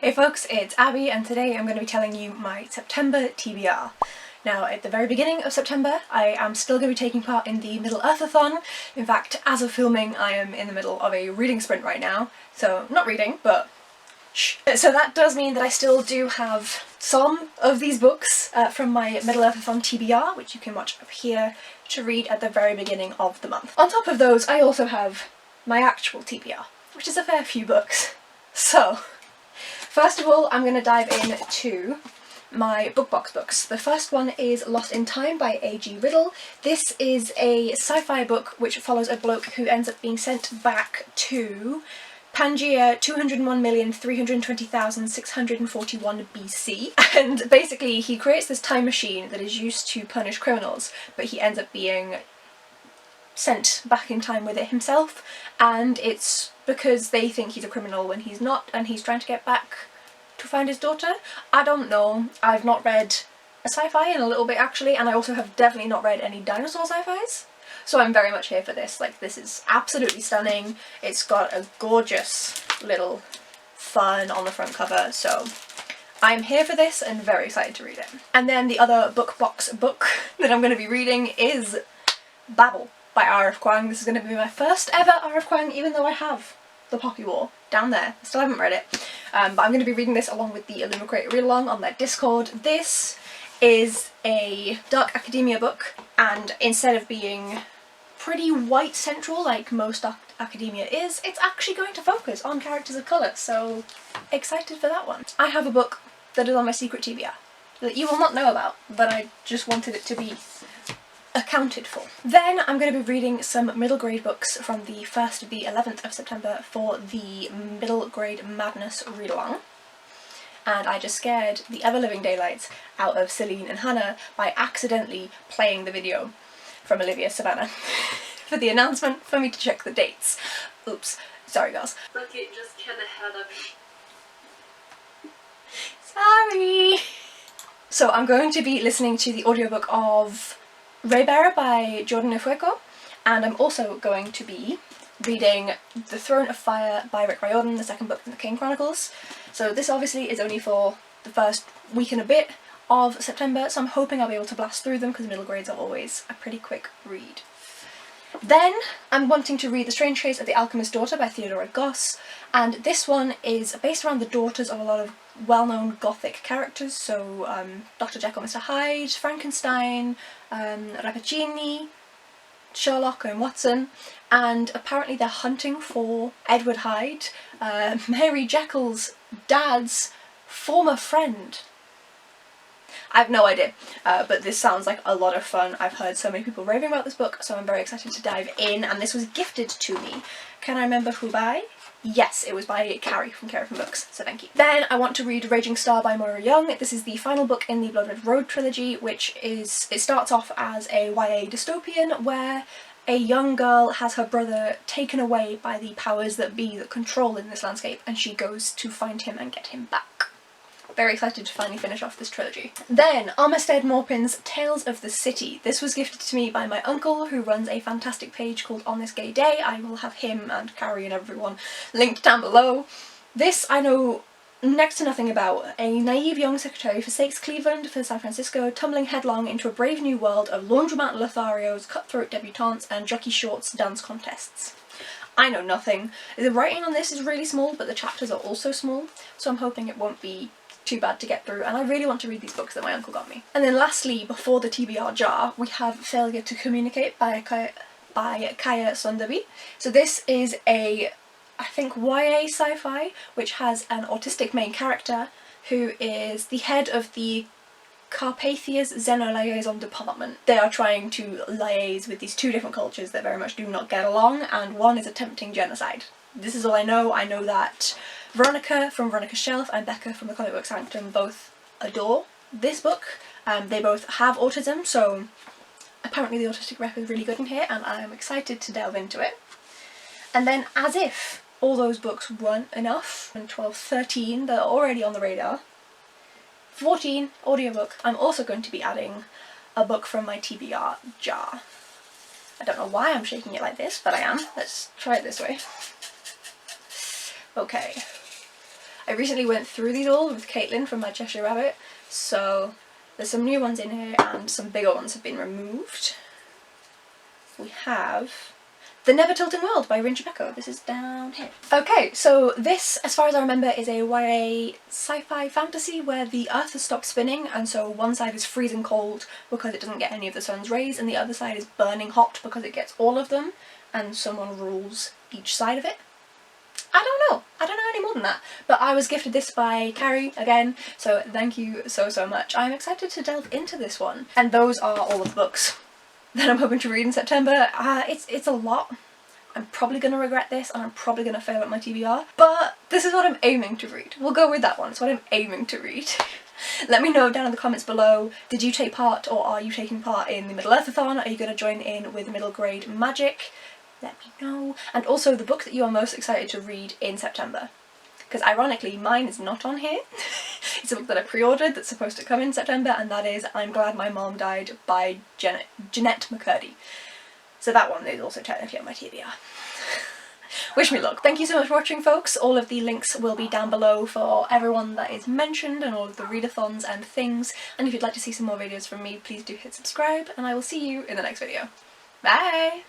Hey folks, it's Abby and today I'm going to be telling you my September TBR. Now at the very beginning of September I am still going to be taking part in the Middle Earthathon. In fact, as of filming I am in the middle of a reading sprint right now, so not reading, but shh. So that does mean that I still do have some of these books from my Middle Earthathon TBR, which you can watch up here, to read at the very beginning of the month. On top of those I also have my actual TBR, which is a fair few books. So first of all, I'm going to dive into my BookBox books. The first one is Lost in Time by A.G. Riddle. This is a sci-fi book which follows a bloke who ends up being sent back to Pangaea 201,320,641 BC, and basically he creates this time machine that is used to punish criminals, but he ends up being sent back in time with it himself, and it's because they think he's a criminal when he's not, and he's trying to get back to find his daughter. I don't know. I've not read a sci-fi in a little bit actually, and I also have definitely not read any dinosaur sci-fis, so I'm very much here for this. Like, this is absolutely stunning. It's got a gorgeous little fern on the front cover, so I'm here for this and very excited to read it. And then the other BookBox book that I'm going to be reading is Babel by R.F. Kuang. This is going to be my first ever R.F. Kuang, even though I have The Poppy War down there. I still haven't read it. But I'm going to be reading this along with the Illumicrate read-along on their Discord. This is a dark academia book, and instead of being pretty white central like most academia is, it's actually going to focus on characters of colour, so excited for that one. I have a book that is on my secret TBR that you will not know about, but I just wanted it to be accounted for. Then I'm going to be reading some middle grade books from the 1st to the 11th of September for the Middle Grade Madness read-along. And I just scared the ever-living daylights out of Celine and Hannah by accidentally playing the video from Olivia Savannah for the announcement for me to check the dates. Oops, sorry girls. Look, it just kinda had a... Sorry! So I'm going to be listening to the audiobook of Raybearer by Jordan Ifueko, and I'm also going to be reading The Throne of Fire by Riordan, the second book in the King Chronicles. So this obviously is only for the first week and a bit of September, so I'm hoping I'll be able to blast through them because middle grades are always a pretty quick read. Then I'm wanting to read The Strange Case of the Alchemist Daughter by Theodora Goss, and this one is based around the daughters of a lot of well-known gothic characters, so Dr. Jekyll, Mr. Hyde, Frankenstein, Rappaccini, Sherlock and Watson, and apparently they're hunting for Edward Hyde, Mary Jekyll's dad's former friend. I have no idea, but this sounds like a lot of fun. I've heard so many people raving about this book, so I'm very excited to dive in, and this was gifted to me. Can I remember who by? Yes, it was by Carrie from Books, so thank you. Then I want to read Raging Star by Moira Young. This is the final book in the Blood Red Road trilogy, which is, it starts off as a YA dystopian where a young girl has her brother taken away by the powers that be that control in this landscape, and she goes to find him and get him back. Very excited to finally finish off this trilogy. Then Armistead Maupin's Tales of the City. This was gifted to me by my uncle, who runs a fantastic page called On This Gay Day. I will have him and Carrie and everyone linked down below. This I know next to nothing about. A naive young secretary forsakes Cleveland for San Francisco, tumbling headlong into a brave new world of laundromat Lotharios, cutthroat debutantes and jockey shorts dance contests. I know nothing. The writing on this is really small, but the chapters are also small, so I'm hoping it won't be too bad to get through, and I really want to read these books that my uncle got me. And then lastly, before the TBR jar, we have Failure to Communicate by Kaia Sonderby. So this is a, I think, YA sci-fi, which has an autistic main character who is the head of the Carpathia's Xeno-liaison department. They are trying to liaise with these two different cultures that very much do not get along, and one is attempting genocide. This is all I know. I know that Veronica from Veronica's Shelf and Becca from the Comic Book Sanctum both adore this book. They both have autism, so apparently the autistic rep is really good in here, and I am excited to delve into it. And then, as if all those books weren't enough, and 12, 13 that are already on the radar, 14 audiobook, I'm also going to be adding a book from my TBR jar. I don't know why I'm shaking it like this, but I am. Let's try it this way. Okay. I recently went through these all with Caitlin from my Cheshire Rabbit, so there's some new ones in here and some bigger ones have been removed. We have The Never Tilting World by Chupeco. This is down here. Okay, so this, as far as I remember, is a YA sci-fi fantasy where the earth has stopped spinning, and so one side is freezing cold because it doesn't get any of the sun's rays, and the other side is burning hot because it gets all of them, and someone rules each side of it. I don't know any more than that, but I was gifted this by Carrie again, so thank you so much. I'm excited to delve into this one. And those are all of the books that I'm hoping to read in September. It's a lot. I'm probably going to regret this and I'm probably going to fail at my TBR, but this is what I'm aiming to read. We'll go with that one. It's what I'm aiming to read. Let me know down in the comments below, did you take part or are you taking part in the Middle Earthathon? Are you going to join in with middle grade magic? Let me know. And also the book that you are most excited to read in September. Because ironically, mine is not on here. It's a book that I pre-ordered that's supposed to come in September, and that is I'm Glad My Mom Died by Jeanette McCurdy. So that one is also technically on my TBR. Wish me luck. Thank you so much for watching, folks. All of the links will be down below for everyone that is mentioned and all of the readathons and things. And if you'd like to see some more videos from me, please do hit subscribe, and I will see you in the next video. Bye!